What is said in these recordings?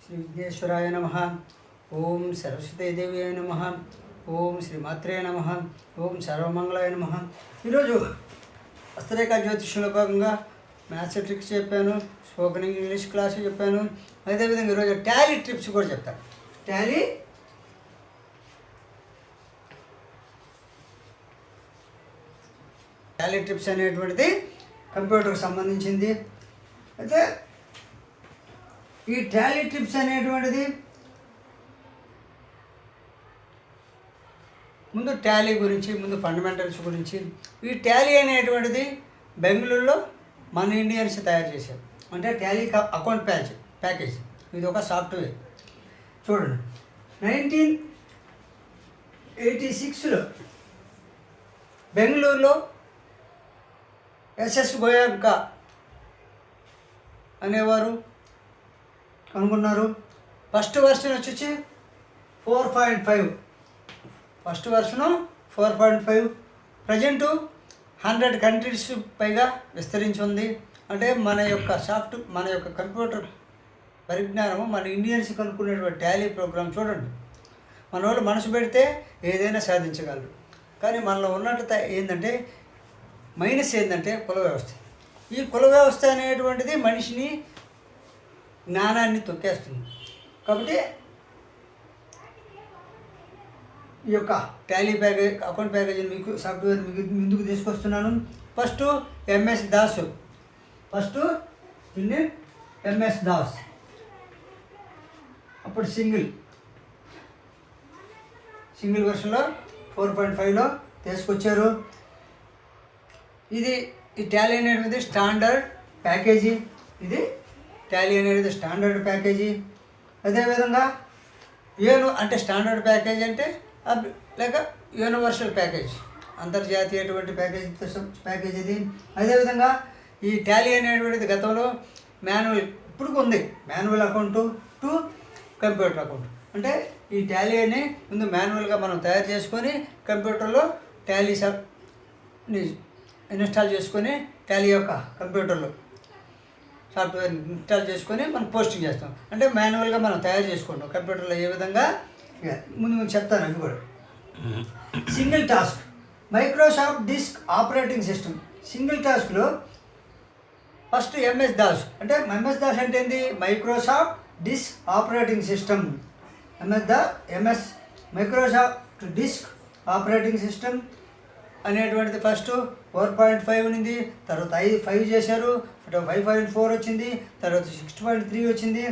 శ్రీ విఘ్నేశ్వరాయ నమ. ఓం సరస్వతీదేవ్యాయ నమ. ఓం శ్రీమాత్రే నమ. ఓం సర్వమంగళాయ నమ. ఈరోజు హస్తరేఖ జ్యోతిష్యంలో భాగంగా మ్యాథ్స్ ట్రిక్స్ చెప్పాను, స్పోకెన్ ఇంగ్లీష్ క్లాస్ చెప్పాను. అదేవిధంగా ఈరోజు టాలీ ట్రిప్స్ కూడా చెప్తాను. టాలీ ట్రిప్స్ అనేటువంటిది కంప్యూటర్కి సంబంధించింది. అయితే ఈ టాలీ ట్రిప్స్ అనేటువంటిది ముందు టాలీ గురించి, ముందు ఫండమెంటల్స్ గురించి. ఈ టాలీ అనేటువంటిది బెంగళూరులో మన ఇండియన్స్ తయారు చేశారు. అంటే టాలీ అకౌంట్ ప్యాకేజ్ ఇది ఒక సాఫ్ట్వేర్. చూడండి, 1986లో బెంగళూరులో ఎస్ఎస్ గోయంకా అనేవారు కనుగొన్నారు. ఫస్ట్ వర్షన్ వచ్చి 4.5. ఫస్ట్ వర్షను 4.5. ప్రజెంటు 100 కంట్రీస్ పైగా విస్తరించి ఉంది. అంటే మన యొక్క కంప్యూటర్ పరిజ్ఞానము, మన ఇండియన్స్ కనుక్కునేటువంటి టాలీ ప్రోగ్రామ్ చూడండి. మన వాళ్ళు మనసు పెడితే ఏదైనా సాధించగలరు. కానీ మనలో ఉన్నట్టు ఏంటంటే మైనస్ ఏంటంటే కుల వ్యవస్థ. ఈ కుల వ్యవస్థ అనేటువంటిది మనిషిని, జ్ఞానాన్ని తొక్కేస్తుంది. కాబట్టి ఈ యొక్క టాలీ అకౌంట్ ప్యాకేజీని మీకు సాఫ్ట్వేర్ ముందుకు తీసుకొస్తున్నాను. First MS DOS. అప్పుడు సింగిల్ వెర్షన్లో 4.5లో తీసుకొచ్చారు. ఈ టాలీ అనేది స్టాండర్డ్ ప్యాకేజీ. Standard package. అదేవిధంగా అంటే స్టాండర్డ్ ప్యాకేజ్ అంటే లేక యూనివర్సల్ ప్యాకేజ్, అంతర్జాతీయటువంటి ప్యాకేజ్ ఇది. అదేవిధంగా ఈ టాలీ అనేటువంటిది గతంలో మాన్యువల్, ఇప్పుడు ఉంది manual account to computer account. అంటే ఈ టాలీ అని ముందు మాన్యువల్గా మనం తయారు చేసుకొని కంప్యూటర్లో టాలీ ఇన్స్టాల్ చేసుకొని టాలీ యొక్క కంప్యూటర్లో సాఫ్ట్వేర్ ఇన్స్టాల్ చేసుకొని మనం పోస్టింగ్ చేస్తాం. అంటే మాన్యువల్గా మనం తయారు చేసుకుంటాం కంప్యూటర్లో. ఏ విధంగా ముందు మీకు చెప్తాను అవి కూడా. Single task, Microsoft disc operating system. Single టాస్క్లో ఫస్ట్ ఎంఎస్ దాస్. అంటే ఎంఎస్ దాస్ అంటే ఏంటి? Microsoft disc operating system. Microsoft disc operating system అనేటువంటిది ఫస్ట్ 4.5 ఉంది. తర్వాత 5 చేశారు. 5.4 వచ్చింది. తర్వాత 6.3 వచ్చింది.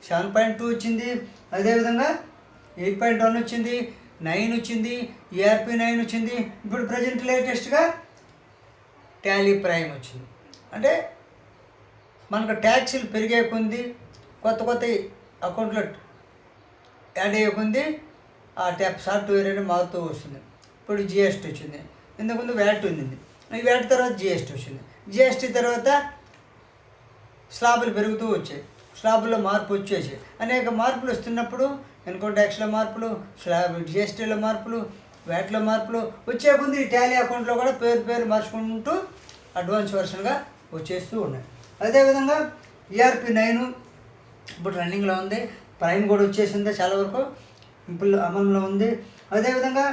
7.2 వచ్చింది. అదేవిధంగా 8.1 వచ్చింది. 9 వచ్చింది. ERP 9 వచ్చింది. ఇప్పుడు ప్రజెంట్ లేటెస్ట్గా టాలీ ప్రైమ్ వచ్చింది. అంటే మనకు ట్యాక్సీలు పెరిగే కొంది, కొత్త అకౌంట్లో యాడ్ అయ్యేకుంది ఆ సాఫ్ట్వేర్ అనేది మారుతూ వస్తుంది. ఇప్పుడు GST వచ్చింది. ఇంతకుముందు వ్యాట్ ఉంది. ఈ వ్యాట్ తర్వాత GST వచ్చింది. GST తర్వాత స్లాబులు పెరుగుతూ వచ్చాయి. స్లాబుల్లో మార్పు వచ్చేసి అనేక మార్పులు వస్తున్నప్పుడు ఇన్కమ్ ట్యాక్స్లో మార్పులు, GSTలో మార్పులు, వ్యాట్లో మార్పులు వచ్చే ముందు ఈ టాలీ అకౌంట్లో కూడా పేరు మార్చుకుంటూ అడ్వాన్స్ వర్షన్గా వచ్చేస్తూ ఉన్నాయి. అదేవిధంగా ERP 9 ఇప్పుడు రన్నింగ్లో ఉంది. ప్రైమ్ కూడా వచ్చేసింది, చాలా వరకు ఇప్పుడు అమలులో ఉంది. అదేవిధంగా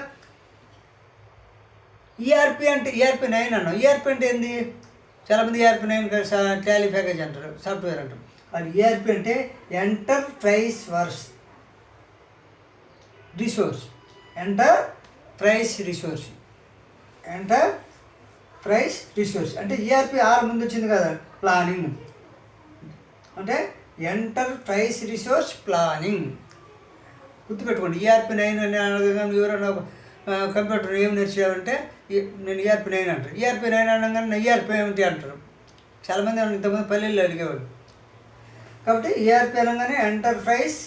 ERP 9 అన్నాం. ERP అంటే ఏంది? చాలామంది ERP 9 టాలీ ప్యాకేజ్ అంటారు, సాఫ్ట్వేర్ అంటారు. అది ERP అంటే ఎంటర్ప్రైజ్ రిసోర్స్. ఎంటర్ప్రైజ్ రిసోర్స్ అంటే ERP ముందు వచ్చింది కదా, ప్లానింగ్. అంటే ఎంటర్ప్రైజ్ రిసోర్స్ ప్లానింగ్. గుర్తుపెట్టుకోండి. ERP 9 అని అనగానే ఎవరైనా కంప్యూటర్ ఏం నేర్చావంటే నేను ERP 9 అంటారు. ERP 9 అనగానే ERP ఏమిటి అంటారు. చాలామంది ఇంతకుముందు పల్లెల్లో అడిగేవాళ్ళు. కాబట్టి ERP అనగానే ఎంటర్ప్రైజ్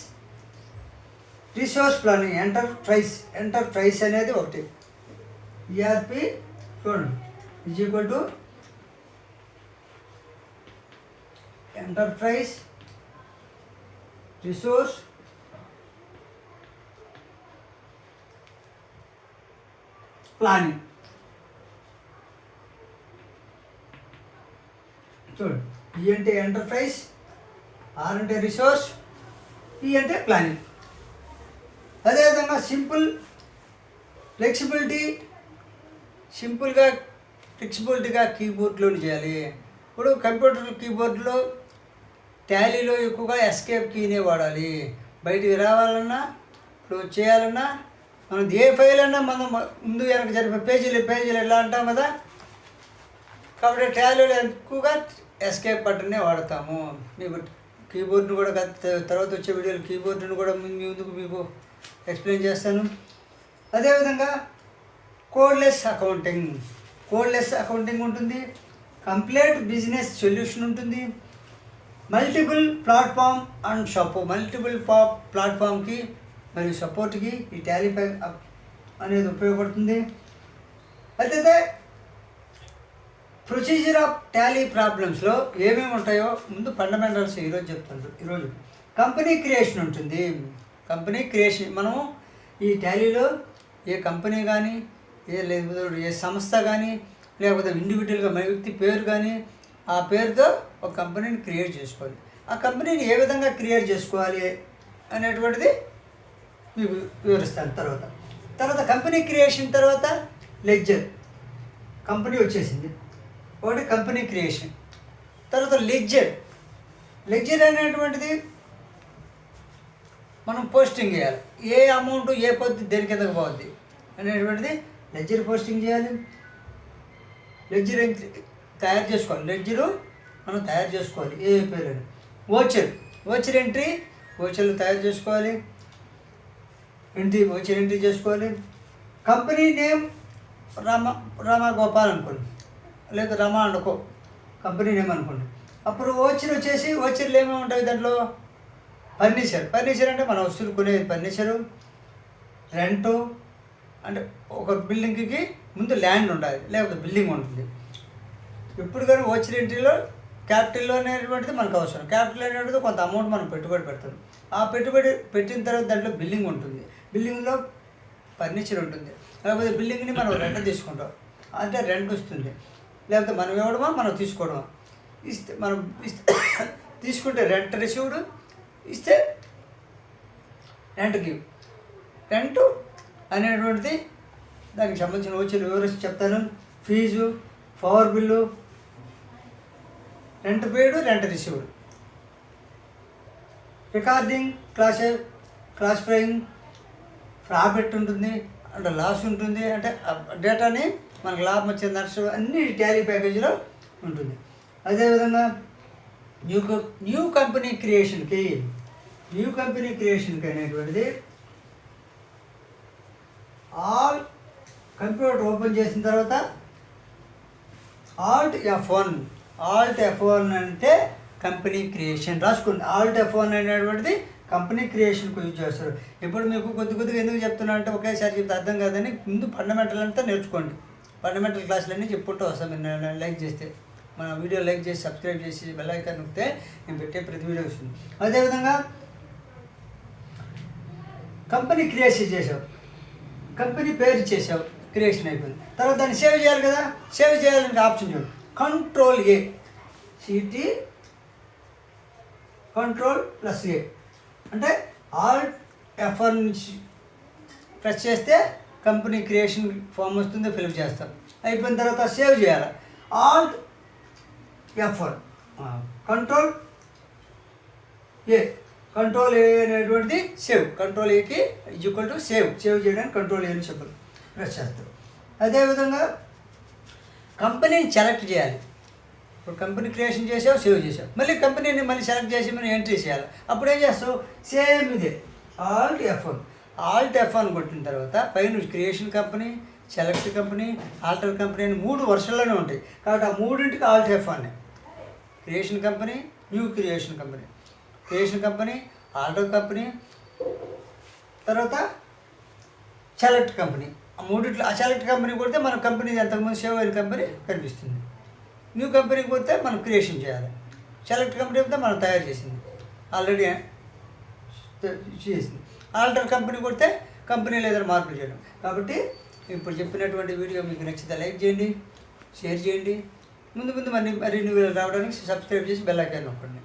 రిసోర్స్ ప్లానింగ్. ఎంటర్ప్రైజ్ అనేది ఒకటి. ERP చూడండి = ఎంటర్ప్రైజ్ రిసోర్స్ ప్లానింగ్. చూడండి, E అంటే ఎంటర్ప్రైజ్, R అంటే రిసోర్స్, ఈ అంటే ప్లానింగ్. అదేవిధంగా ఫ్లెక్సిబిలిటీగా కీబోర్డ్లోని చేయాలి. ఇప్పుడు కంప్యూటర్ కీబోర్డులో టాలీలో ఎక్కువగా ఎస్కేప్ కీనే వాడాలి. బయటికి రావాలన్నా క్లోజ్ చేయాలన్నా మనం ఏ ఫైల్ అన్నా మనం ముందు వెనక జరిపే పేజీలు ఎలా అంటాం కదా. కాబట్టి టాలీలో ఎక్కువగా ఎస్కేప్ బటన్నే వాడతాము. మీకు కీబోర్డ్ని కూడా తర్వాత వచ్చే వీడియోలు కీబోర్డ్ని కూడా ముందుకు మీకు ఎక్స్ప్లెయిన్ చేస్తాను. అదేవిధంగా కోడ్లెస్ అకౌంటింగ్ ఉంటుంది. కంప్లీట్ బిజినెస్ సొల్యూషన్ ఉంటుంది. మల్టిపుల్ ప్లాట్ఫామ్కి మరియు సపోర్ట్కి ఈ టాలీ అనేది ఉపయోగపడుతుంది. అయితే ప్రొసీజర్ ఆఫ్ టాలీ ప్రాబ్లమ్స్లో ఏమేమి ఉంటాయో ముందు ఫండమెంటల్స్ ఈరోజు చెప్తాను. ఈరోజు కంపెనీ క్రియేషన్ ఉంటుంది. మనము ఈ టాలీలో ఏ కంపెనీ కానీ లేకపోతే ఏ సంస్థ కానీ లేకపోతే ఇండివిజువల్గా మన వ్యక్తి పేరు కానీ ఆ పేరుతో ఒక కంపెనీని క్రియేట్ చేసుకోవాలి. ఆ కంపెనీని ఏ విధంగా క్రియేట్ చేసుకోవాలి అనేటువంటిది మీకు వివరిస్తాను. తర్వాత కంపెనీ క్రియేషన్ తర్వాత లెడ్జర్ కంపెనీ వచ్చేసింది. ఒకటి కంపెనీ క్రియేషన్. తర్వాత లెడ్జర్ అనేటువంటిది మనం పోస్టింగ్ చేయాలి. ఏ అమౌంట్ ఏ పొద్దు దేని కిందకు పోద్ది అనేటువంటిది లెడ్జర్ పోస్టింగ్ చేయాలి. లెడ్జర్ తయారు చేసుకోవాలి. మనం తయారు చేసుకోవాలి. ఏ పేరు ఓచర్ ఎంట్రీ ఓచర్లు తయారు చేసుకోవాలి. ఓచర్ ఎంట్రీ చేసుకోవాలి. కంపెనీ నేమ్ రామగోపాల్ అనుకోండి, లేదా రమా అనుకో కంపెనీ నేమ్ అనుకోండి. అప్పుడు ఓచర్లు ఏమేమి ఉంటాయి దాంట్లో? ఫర్నిచర్ అంటే మన వస్తువులు కొనేది ఫర్నిచరు. రెంటు అంటే ఒక బిల్డింగ్కి ముందు ల్యాండ్ ఉండాలి, లేకపోతే బిల్డింగ్ ఉంటుంది. ఇప్పుడు కానీ ఓచర్ ఎంట్రీలో క్యాపిటల్లో అనేటువంటిది మనకు అవసరం. క్యాపిటల్ అనేటువంటిది కొంత అమౌంట్ మనం పెట్టుబడి పెడతాం. ఆ పెట్టుబడి పెట్టిన తర్వాత దాంట్లో బిల్డింగ్ ఉంటుంది. బిల్డింగ్లో ఫర్నిచర్ ఉంటుంది. లేకపోతే బిల్డింగ్ని మనం రెంట్ తీసుకుంటాం, అంటే రెంట్ వస్తుంది. లేకపోతే మనం ఇవ్వడమా మనం తీసుకోవడమా. మనం తీసుకుంటే రెంట్ రిసీవ్డ్, ఇస్తే రెంట్ అనేటువంటిది దానికి సంబంధించిన ఓచర్లు వివరించి చెప్తాను. Fees, power bill, rent paid, rent received, recording, classifying, profit ఉంటుంది అంటే లాస్ ఉంటుంది, అంటే డేటాని మనకు లాభం వచ్చే నష్టం అన్ని టాలీ ప్యాకేజీలో ఉంటుంది. అదేవిధంగా న్యూ కంపెనీ క్రియేషన్కి అనేటువంటిది ఆల్ కంప్యూటర్ ఓపెన్ చేసిన తర్వాత ఆల్ట్ F1 అంటే కంపెనీ క్రియేషన్ రాసుకోండి. ఆల్ట్ F1 అనేటువంటిది కంపెనీ క్రియేషన్కి యూజ్ చేస్తారు. ఇప్పుడు మీకు కొద్దిగా ఎందుకు చెప్తున్నా అంటే ఒకేసారి చెప్తే అర్థం కాదని ముందు ఫండమెంటల్ అంతా నేర్చుకోండి. ఫండమెంటల్ క్లాసులన్నీ చెప్పుకుంటూ వస్తాను. మీరు లైక్ చేస్తే మన వీడియో లైక్ చేసి సబ్స్క్రైబ్ చేసి బెల్ ఐకాన్ నొక్కితే నేను పెట్టే ప్రతి వీడియో వస్తుంది. అదేవిధంగా కంపెనీ క్రియేషన్ చేసావు, కంపెనీ పేరు చేసావు, క్రియేషన్ అయిపోయింది. తర్వాత దాన్ని సేవ్ చేయాలి కదా. సేవ్ చేయాలంటే ఆప్షన్ చూడండి, Ctrl+A Ctrl+A అంటే ఆల్ట్ F1 ప్రెస్ చేస్తే కంపెనీ క్రియేషన్ ఫామ్ వస్తుంది, ఫిల్ చేస్తాం. అయిపోయిన తర్వాత సేవ్ చేయాలి. ఆల్ట్ F1 Ctrl+A అనేటువంటిది సేవ్. Ctrl+Aకి = సేవ్ చేయడానికి Ctrl+A అని చెప్పాలి, ప్రెస్ చేస్తాం. అదేవిధంగా కంపెనీని సెలెక్ట్ చేయాలి. ఇప్పుడు కంపెనీ క్రియేషన్ చేసావు, సేవ్ చేసావు, మళ్ళీ కంపెనీని సెలెక్ట్ చేసి మనం ఎంట్రీ చేయాలి. అప్పుడు ఏం చేస్తావు? సేమ్ ఇదే ఆల్ట్ F1 కొట్టిన తర్వాత పైన creation company, select company, alter company అని 3 వర్షన్లోనే ఉంటాయి. కాబట్టి ఆ 3ంటికి alt F1. Creation company, new creation company, alter company, తర్వాత సెలెక్ట్ కంపెనీ. ఆ 3 ఆ సెలెక్ట్ కంపెనీ కొడితే మన కంపెనీ ఎంతకుముందు సేవ్ అయిన కంపెనీ కనిపిస్తుంది. న్యూ కంపెనీకి పోతే మనం క్రియేషన్ చేయాలి. సెలెక్ట్ కంపెనీ అయితే మనం తయారు చేసింది, ఆల్రెడీ చేసింది. ఆల్టర్ కంపెనీ కొడితే కంపెనీలో ఏదైనా మార్పులు చేయడం. కాబట్టి ఇప్పుడు చెప్పినటువంటి వీడియో మీకు నచ్చితే లైక్ చేయండి, షేర్ చేయండి. ముందు మరిన్ని వీడియోలు రావడానికి సబ్స్క్రైబ్ చేసి బెల్ ఐకాన్ నొక్కండి.